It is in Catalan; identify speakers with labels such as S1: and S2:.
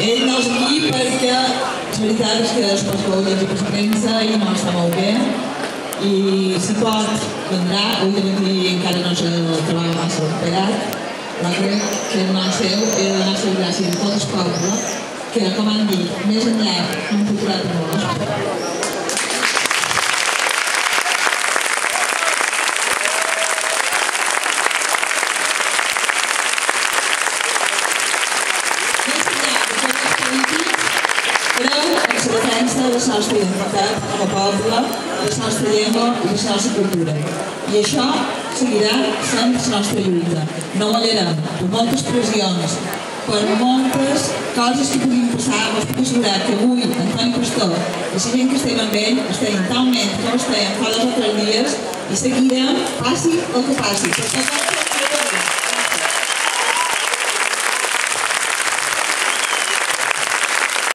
S1: Ell no és aquí perquè la veritat és que es pot llegir per la premsa i no està molt bé. I si pot, vendrà. Avui de matí encara no se trobava massa recuperat, però crec que el nom seu he de donar les gràcies a tot el poble, que, com han dit, més enllà han procurat molt. La defensa de la nostra identitat com a poble, de la nostra llengua i de la nostra cultura. I això seguirà sent la nostra lluita. No mallarem per moltes pressions, per moltes coses que puguin passar. Us puc assegurar que avui Antoni Pastor i la gent que estem amb ell estem talment com estem fa 2 o 3 dies i seguirem passi el que passi.